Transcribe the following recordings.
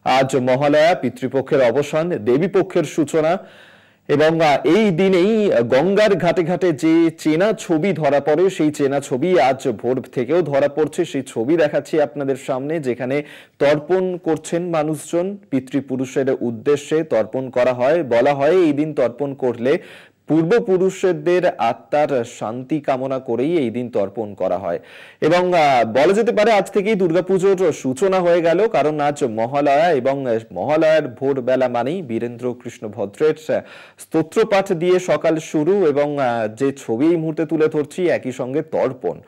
আজ মহালয়া, পিতৃপক্ষের অবসান, দেবীপক্ষের সূচনা এবং এই দিনেই গঙ্গার ঘাটে ঘাটে যে চেনা ছবি ধরা পড়ে, সেই চেনা ছবি আজ ভোর থেকেও ধরা পড়ছে। সেই ছবি দেখাচ্ছি আপনাদের সামনে, যেখানে তর্পণ করছেন মানুষজন। পিতৃপুরুষের উদ্দেশ্যে তর্পণ করা হয়। বলা হয় এই দিন তর্পণ করলে পূর্বপুরুষদের আত্মার শান্তি কামনা করেই এই দিন তর্পণ করা হয়। এবং বলা যেতে পারে আজ থেকেই দুর্গাপুজোর সূচনা হয়ে গেল, কারণ আজ মহালয়া এবং মহালয়ার ভোরবেলা মানেই বীরেন্দ্র কৃষ্ণ ভদ্রের স্তোত্রপাঠ দিয়ে সকাল শুরু। এবং যে ছবি এই মুহূর্তে তুলে ধরছি, একই সঙ্গে তর্পণ।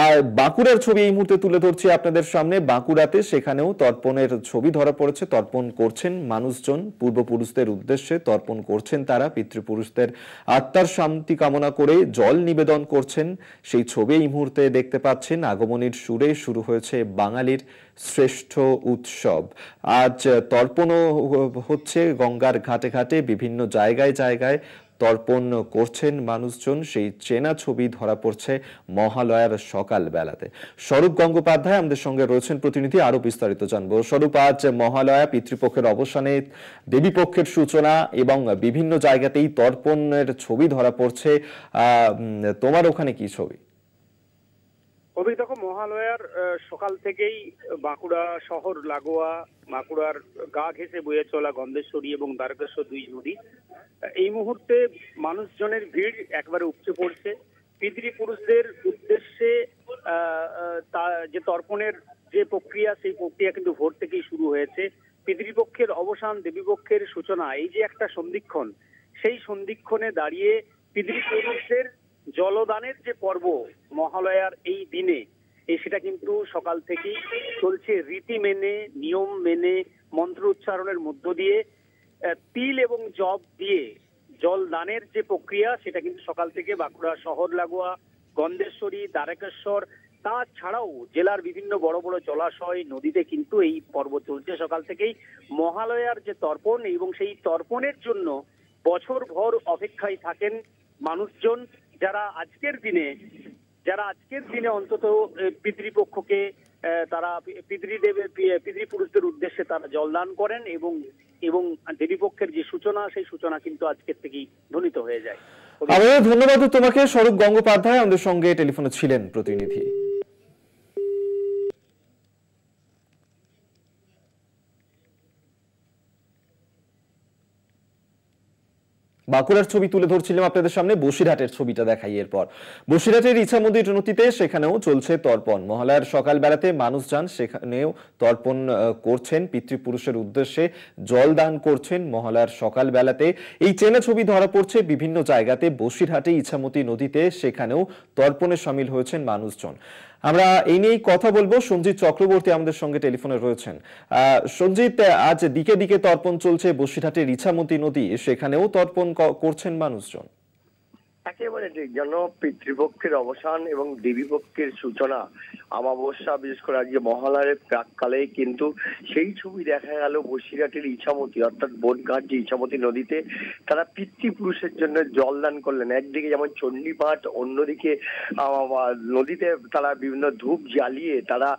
আর বাঁকুড়ার ছবি এই মুহূর্তে তুলে ধরছি আপনাদের সামনে। বাঁকুড়াতে সেখানেও তর্পণের ছবি ধরা পড়েছে। তর্পণ করছেন মানুষজন, পূর্বপুরুষদের উদ্দেশ্যে তর্পণ করছেন তারা। পিতৃপুরুষদের আত্মার শান্তি কামনা করে জল নিবেদন করছেন, সেই ছবি এই মুহূর্তে দেখতে পাচ্ছেন। আগমনীর সুরে শুরু হয়েছে বাঙালির শ্রেষ্ঠ উৎসব। আজ তর্পণও হচ্ছে গঙ্গার ঘাটে ঘাটে, বিভিন্ন জায়গায় জায়গায় তর্পণ করছেন মানুষজন। সেই চেনা ছবি ধরা পড়ছে মহালয়ার সকাল বেলাতে। স্বরূপ গঙ্গোপাধ্যায় আমাদের সঙ্গে রয়েছেন প্রতিনিধি, আরো বিস্তারিত জানবো। স্বরূপ, আজ মহালয়া, পিতৃপক্ষের অবসানে দেবীপক্ষের সূচনা এবং বিভিন্ন জায়গাতেই তর্পণের ছবি ধরা পড়ছে। তোমার ওখানে কি ছবি? কবি দেখো, মহালয়ার সকাল থেকেই বাঁকুড়া শহর লাগোয়া, বাঁকুড়ার গা ঘেঁষে বয়ে চলা গন্ধেশ্বরী এবং দ্বারকেশ্বর দুই নদী, এই মুহূর্তে মানুষজনের ভিড় একবারে উপচে পড়ছে। পিতৃপুরুষদের উদ্দেশ্যে যে তর্পণের যে প্রক্রিয়া, সেই প্রক্রিয়া কিন্তু ভোর থেকেই শুরু হয়েছে। পিতৃপক্ষের অবসান, দেবীপক্ষের সূচনা, এই যে একটা সন্ধিক্ষণ, সেই সন্ধিক্ষণে দাঁড়িয়ে পিতৃপুরুষদের জলদানের যে পর্ব মহালয়ার এই দিনে, সেটা কিন্তু সকাল থেকেই চলছে রীতি মেনে, নিয়ম মেনে, মন্ত্র উচ্চারণের মধ্য দিয়ে, তিল এবং জব দিয়ে জল দানের যে প্রক্রিয়া, সেটা কিন্তু সকাল থেকে বাঁকুড়া শহর লাগোয়া গন্ধেশ্বরী, দ্বারকেশ্বর, তাছাড়াও জেলার বিভিন্ন বড় বড় জলাশয়, নদীতে কিন্তু এই পর্ব চলছে সকাল থেকেই। মহালয়ার যে তর্পণ, এবং সেই তর্পণের জন্য বছর ভর অপেক্ষায় থাকেন মানুষজন, যারা আজকের দিনে অন্তত পিতৃপক্ষকে, তারা পিতৃপুরুষদের উদ্দেশ্যে তারা জলদান করেন, এবং দেবীপক্ষের যে সূচনা, সেই সূচনা কিন্তু আজকের থেকেই ধ্বনিত হয়ে যায়। ধন্যবাদ তোমাকে, স্বরূপ গঙ্গোপাধ্যায় আমাদের সঙ্গে টেলিফোনে ছিলেন প্রতিনিধি। বাঁকুড়ার ছবি তুলে ধরছিলাম আপনাদের সামনে, বসিরহাটের ছবিটা দেখাই এরপর। বসিরহাটের ইছামতি নদীতে সেখানেও চলছে তর্পণ। মহালয়ার সকাল বেলাতে মানুষ যান, সেখানেও তর্পণ করছেন, পিতৃপুরুষের উদ্দেশ্যে জল দান করছেন মহালয়ার সকাল বেলাতে। এই চেনা ছবি ধরা পড়ছে বিভিন্ন জায়গাতে। বসিরহাটে ইছামতি নদীতে সেখানেও তর্পণে সামিল হয়েছেন মানুষজন। আমরা এই নিয়েই কথা বলবো। সঞ্জিত চক্রবর্তী আমাদের সঙ্গে টেলিফোনে রয়েছেন। সঞ্জিত, আজ দিকে দিকে তর্পণ চলছে বসিরহাটের ইছামতি নদী, সেখানেও তর্পণ করছেন মানুষজন। একেবারে ঠিক, যেন পিতৃপক্ষের অবসান এবং দেবীপক্ষের সূচনা, অমাবস্যা, বিশেষ করে আজকে মহালয়ার প্রাককালে কিন্তু সেই ছবি দেখা গেল বসিরহাটের ইছামতি, অর্থাৎ বনঘাট যে ইছামতি নদীতে তারা পিতৃপুরুষের জন্য জলদান করলেন। একদিকে যেমন চণ্ডীপাঠ, অন্যদিকে নদীতে তারা বিভিন্ন ধূপ জ্বালিয়ে তারা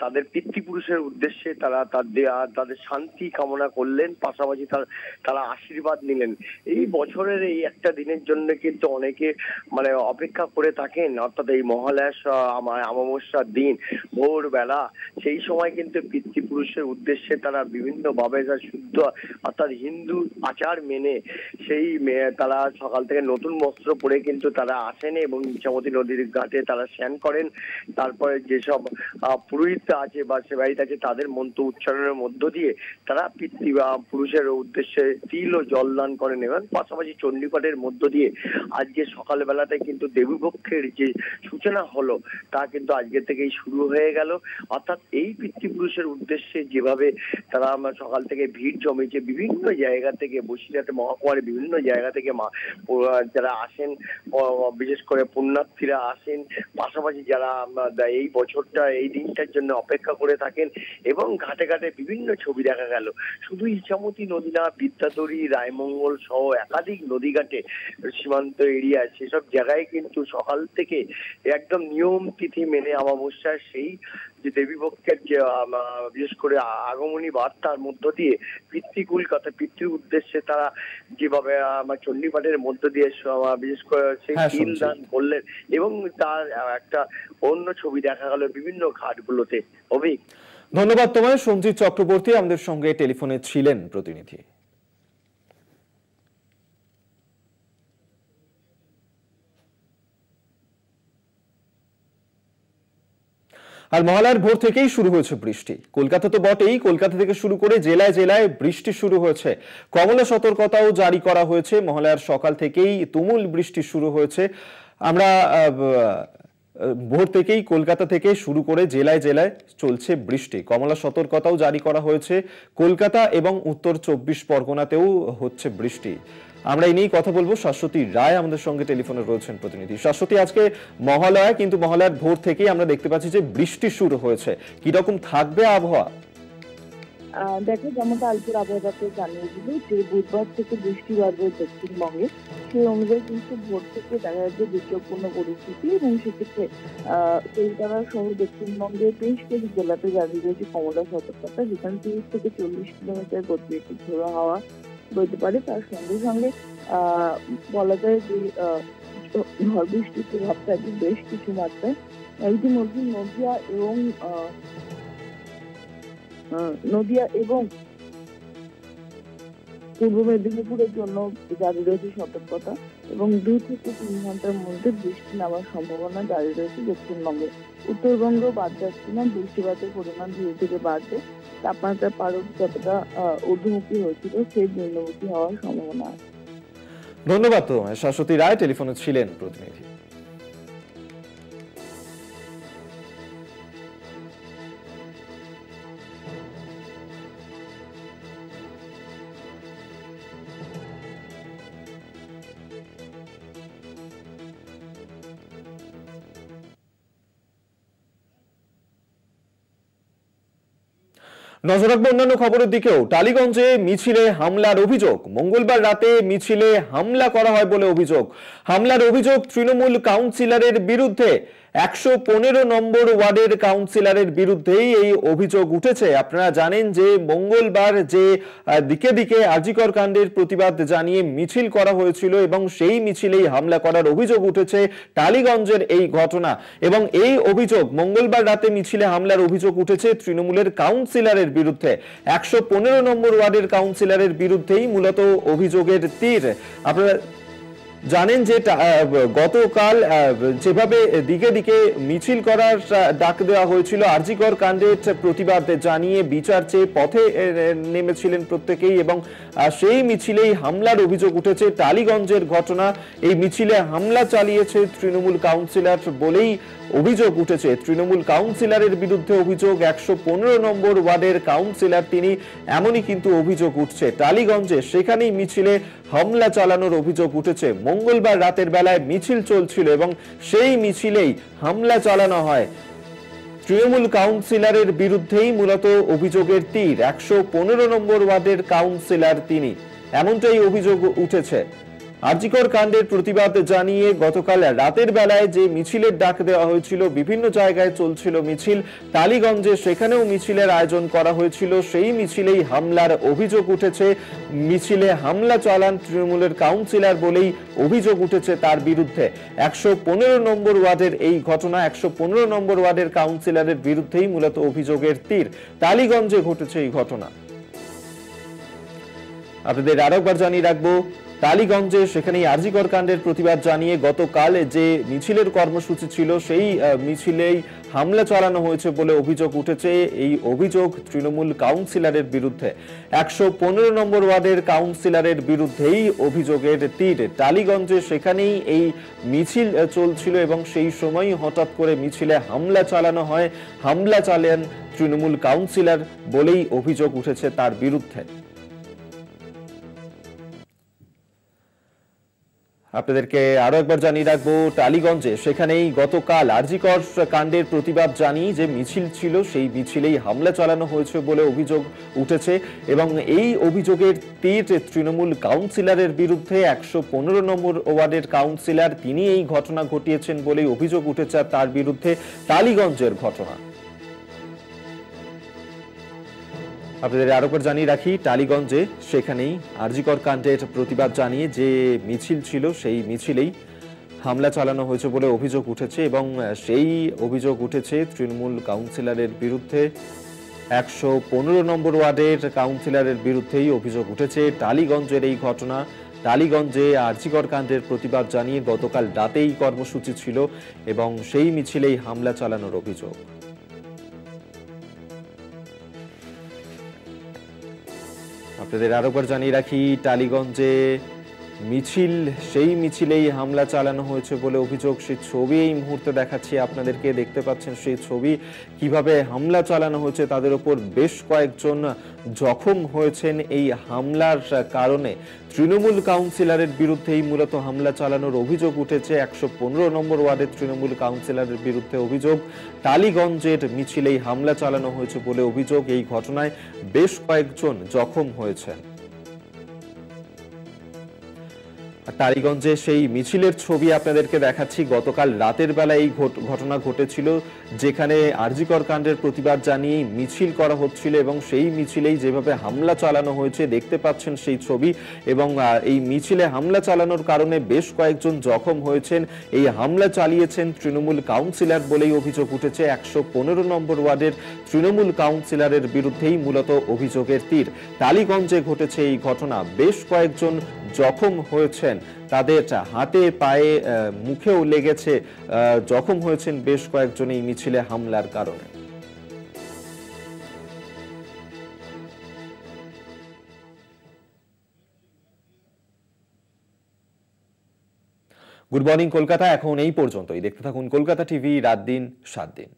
তাদের পিতৃপুরুষের উদ্দেশ্যে তারা তাদের শান্তি কামনা করলেন, পাশাপাশি তারা আশীর্বাদ নিলেন। এই বছরের এই একটা দিনের জন্য কিন্তু অনেকে অপেক্ষা করে থাকেন, অর্থাৎ এই মহালয়া অমাবস্যার দিন ভোরবেলা, সেই সময় কিন্তু পিতৃপুরুষের উদ্দেশ্যে তারা বিভিন্ন ভাবে শুদ্ধ অর্থাৎ হিন্দু আচার মেনে তারা সকাল থেকে নতুন বস্ত্র পরে কিন্তু তারা আসেন এবং ইছামতি নদীর ঘাটে তারা স্নান করেন। তারপরে যেসব পুরোহিত আছে বা সেবায়িত আছে তাদের মন্ত্র উচ্চারণের মধ্য দিয়ে তারা পিতৃপুরুষের উদ্দেশ্যে তিল ও জলদান করেন, এবং পাশাপাশি চণ্ডীপাঠের মধ্য দিয়ে আজকে সকালবেলাতে কিন্তু দেবীপক্ষের যে সূচনা হলো তা কিন্তু আজকে থেকেই শুরু হয়ে গেল। অর্থাৎ এই পিতৃপুরুষের উদ্দেশ্যে যেভাবে তারা সকাল থেকে ভিড় জমেছে বিভিন্ন জায়গা থেকে, বসিরহাটে মহকুমার বিভিন্ন জায়গা থেকে যারা আসেন, বিশেষ করে পুণ্যার্থীরা আসেন, পাশাপাশি যারা এই বছরটা এই দিনটার জন্য অপেক্ষা করে থাকেন। এবং ঘাটে ঘাটে বিভিন্ন ছবি দেখা গেল। শুধু ইছামতি নদী না, বিদ্যাধরী, রায়মঙ্গল সহ একাধিক নদীঘাটে, সীমান্ত এরিয়া সেসব জায়গায় কিন্তু সকাল থেকে একদম নিয়ম তিথি মেনে অমাবস্যার সেই যে দেবীপক্ষের যে বিশেষ করে আগমনী বার্তার মধ্য দিয়ে পিতৃকুল কথা পিতৃ উদ্দেশ্যে তারা যেভাবে আমার চণ্ডীপাঠের মধ্য দিয়ে বিশেষ করে সেই তিল দান করলেন এবং তার একটা অন্য ছবি দেখা গেল বিভিন্ন ঘাটগুলোতে। অভিক, ধন্যবাদ তোমায়। সঞ্জিত চক্রবর্তী আমাদের সঙ্গে টেলিফোনে ছিলেন প্রতিনিধি। আর মহালয়ার ভোর থেকেই শুরু হয়েছে বৃষ্টি। কলকাতা তো বটেই, কলকাতা থেকে শুরু করে জেলায় জেলায় বৃষ্টি শুরু হয়েছে। কমলা সতর্কতাও জারি করা হয়েছে। মহালয়ার সকাল থেকেই তুমুল বৃষ্টি শুরু হয়েছে। আমরা ভোর থেকেই কলকাতা থেকে শুরু করে জেলায় জেলায় চলছে বৃষ্টি। কমলা সতর্কতাও জারি করা হয়েছে। কলকাতা এবং উত্তর 24 পরগনাতেও হচ্ছে বৃষ্টি। আমরা এই নিয়েই কথা বলবো। শাশ্বতী রায় আমাদের সঙ্গে টেলিফোনে রয়েছেন প্রতিনিধি। শাশ্বতী, আজকে মহালয়া, কিন্তু মহালয়ার ভোর থেকেই আমরা দেখতে পাচ্ছি যে বৃষ্টি শুরু হয়েছে। কিরকম থাকবে আবহাওয়া? দেখো, যেমনটা আলিপুর আবহাওয়া দপ্তর জানিয়েছিল যে বুধবার থেকে বৃষ্টি বাড়বে দক্ষিণবঙ্গে, সেই অনুযায়ী কিন্তু ভোর থেকে দেখা যাচ্ছে দুর্যোগপূর্ণ পরিস্থিতি এবং সেক্ষেত্রে কলকাতা সহ দক্ষিণবঙ্গের বেশ কিছু জেলাতে জারি রয়েছে কমলা সতর্কতা, যেখানে 30 থেকে 40 কিলোমিটার গতিবেগে ঝোড়ো হাওয়া বইতে পারে। তার সঙ্গে সঙ্গে বলা যায় যে ঝড় বৃষ্টির প্রভাব থাকবে বেশ কিছু মাত্রায়। ইতিমধ্যে নদিয়া এবং পূর্ব মেদিনীপুরের জন্য জারি রয়েছে সতর্কতা এবং 2 থেকে 3 ঘন্টার মধ্যে বৃষ্টি নামার সম্ভাবনা জারি রয়েছে দক্ষিণবঙ্গে। উত্তরবঙ্গ বাদ যাচ্ছে না, বৃষ্টিপাতের পরিমাণ ধীরে ধীরে বাড়বে। তাপমাত্রার পারদ যতটা ঊর্ধ্বমুখী হয়েছিল সেই নিম্নমুখী হওয়ার সম্ভাবনা আছে। ধন্যবাদ তোমায়। শাশ্বতী রায় টেলিফোনে ছিলেন প্রতিনিধি। নজর রাখবো অন্যান্য খবরের দিকেও। টালিগঞ্জে মিছিলে হামলার অভিযোগ। মঙ্গলবার রাতে মিছিলে হামলা করা হয় বলে অভিযোগ। হামলার অভিযোগ তৃণমূল কাউন্সিলরের বিরুদ্ধে। 115 নম্বর ওয়ার্ডের কাউন্সিলরের বিরুদ্ধেই এই অভিযোগ উঠেছে। আপনারা জানেন যে মঙ্গলবার যে দিকে দিকে আরজিকর কাণ্ডের প্রতিবাদ জানিয়ে মিছিল করা হয়েছিল এবং সেই মিছিলেই হামলা করার অভিযোগ উঠেছে। টালিগঞ্জের এই ঘটনা এবং এই অভিযোগ মঙ্গলবার রাতে মিছিলে হামলার অভিযোগ উঠেছে তৃণমূলের কাউন্সিলরের বিরুদ্ধে। 115 নম্বর ওয়ার্ডের কাউন্সিলরের বিরুদ্ধেই মূলত অভিযোগের তীর। আপনারা জানেন যে গতকাল যেভাবে দিকে দিকে মিছিল করার ডাক দেওয়া হয়েছিল, আরজিকর কাণ্ডের প্রতিবাদ জানিয়ে বিচার চেয়ে পথে নেমেছিলেন প্রত্যেকেই এবং সেই মিছিলেই হামলার অভিযোগ উঠেছে। টালিগঞ্জের ঘটনা, এই মিছিলে হামলা চালিয়েছে তৃণমূল কাউন্সিলর বলেই অভিযোগ উঠেছে। তৃণমূল কাউন্সিলরের বিরুদ্ধে অভিযোগ। 115 নম্বর ওয়ার্ডের কাউন্সিলর তিনি, এমনই কিন্তু অভিযোগ উঠছে টালিগঞ্জে। সেখানেই মিছিলে হামলা চালানোর অভিযোগ উঠেছে। মঙ্গলবার রাতের বেলায় মিছিল চলছিল এবং সেই মিছিলেই হামলা চালানো হয়। তৃণমূল কাউন্সিলরের বিরুদ্ধেই মূলত অভিযোগের তীর। 115 নম্বর ওয়ার্ডের কাউন্সিলর তিনি, এমনটাই অভিযোগ উঠেছে। আরজিকর কাণ্ডের প্রতিবাদ জানিয়ে গতকাল রাতের বেলায় যে মিছিলের ডাক দেওয়া হয়েছিল, বিভিন্ন জায়গায় চলছিল মিছিল। টালিগঞ্জে সেখানেও মিছিলের আয়োজন করা হয়েছিল, সেই মিছিলেই হামলার অভিযোগ উঠেছে। মিছিলে হামলা চালান তৃণমূলের কাউন্সিলর বলেই অভিযোগ উঠেছে তার বিরুদ্ধে। 115 নম্বর ওয়ার্ডের এই ঘটনা, 115 নম্বর ওয়ার্ডের কাউন্সিলরের বিরুদ্ধেই মূলত অভিযোগের তীর। টালিগঞ্জে ঘটেছে এই ঘটনা। আপনাদের আরেকবার জানিয়ে রাখবো, টালিগঞ্জে সেখানেই আরজিকর কাণ্ডের প্রতিবাদ জানিয়ে গতকাল যে মিছিলের কর্মসূচি ছিল সেই মিছিলেই হামলা চালানো হয়েছে বলে অভিযোগ উঠেছে। এই অভিযোগ তৃণমূল কাউন্সিলরের বিরুদ্ধে। 115 নম্বর ওয়ার্ডের কাউন্সিলরের বিরুদ্ধেই অভিযোগের তীর। টালিগঞ্জে সেখানেই এই মিছিল চলছিল এবং সেই সময় হঠাৎ করে মিছিলে হামলা চালানো হয়। হামলা চালান তৃণমূল কাউন্সিলর বলেই অভিযোগ উঠেছে তার বিরুদ্ধে। আপনাদেরকে আরো একবার জানিয়ে রাখবো, টালিগঞ্জে সেখানেই গতকাল আরজিকর কাণ্ডের প্রতিবাদ জানিয়ে যে মিছিল ছিল, সেই মিছিলেই হামলা চালানো হয়েছে বলে অভিযোগ উঠেছে এবং এই অভিযোগের তীর তৃণমূল কাউন্সিলরের বিরুদ্ধে। 115 নম্বর ওয়ার্ডের কাউন্সিলর, তিনি এই ঘটনা ঘটিয়েছেন বলেই অভিযোগ উঠেছে তার বিরুদ্ধে। টালিগঞ্জের ঘটনা আপনাদের আরো একবার জানিয়ে রাখি, টালিগঞ্জে সেখানেই আরজিকর কাণ্ডের প্রতিবাদ জানিয়ে যে মিছিল ছিল, সেই মিছিলেই হামলা চালানো হয়েছে বলে অভিযোগ উঠেছে এবং সেই অভিযোগ উঠেছে তৃণমূল কাউন্সিলরের বিরুদ্ধে। 115 নম্বর ওয়ার্ডের কাউন্সিলরের বিরুদ্ধেই অভিযোগ উঠেছে। টালিগঞ্জের এই ঘটনা, টালিগঞ্জে আরজিকর কাণ্ডের প্রতিবাদ জানিয়ে গতকাল রাতেই কর্মসূচি ছিল এবং সেই মিছিলেই হামলা চালানোর অভিযোগ। আপনাদের আরেকবার জানিয়ে রাখি, টালিগঞ্জে মিছিল, সেই মিছিলেই হামলা চালানো হয়েছে বলে অভিযোগ। সেই ছবি এই মুহূর্তে দেখাচ্ছি আপনাদেরকে, দেখতে পাচ্ছেন সেই ছবি, কিভাবে হামলা চালানো হয়েছে। তাদের উপর বেশ কয়েকজন জখম হয়েছেন এই হামলার কারণে। তৃণমূল কাউন্সিলরের বিরুদ্ধেই মূলত হামলা চালানোর অভিযোগ উঠেছে। 115 নম্বর ওয়ার্ডের তৃণমূল কাউন্সিলরের বিরুদ্ধে অভিযোগ। টালিগঞ্জের মিছিলেই হামলা চালানো হয়েছে বলে অভিযোগ। এই ঘটনায় বেশ কয়েকজন জখম হয়েছেন। টালিগঞ্জে সেই মিছিলের ছবি আপনাদেরকে দেখাচ্ছি। গতকাল রাতের বেলা এই ঘটনা ঘটেছিল, যেখানে আরজিকর কাণ্ডের প্রতিবাদ জানিয়ে মিছিল করা হচ্ছিল এবং সেই মিছিলেই যেভাবে হামলা চালানো হয়েছে দেখতে পাচ্ছেন সেই ছবি। এবং এই মিছিলে হামলা চালানোর কারণে বেশ কয়েকজন জখম হয়েছেন। এই হামলা চালিয়েছেন তৃণমূল কাউন্সিলর বলেই অভিযোগ উঠেছে। 115 নম্বর ওয়ার্ডের তৃণমূল কাউন্সিলরের বিরুদ্ধেই মূলত অভিযোগের তীর। টালিগঞ্জে ঘটেছে এই ঘটনা, বেশ কয়েকজন জখম হয়েছেন, তাদের হাতে পায়ে মুখেও লেগেছে, জখম হয়েছেন বেশ কয়েকজন এই মিছিলে হামলার কারণে। গুড মর্নিং কলকাতা এখন এই পর্যন্তই। দেখতে থাকুন কলকাতা টিভি, রাত দিন 7 দিন।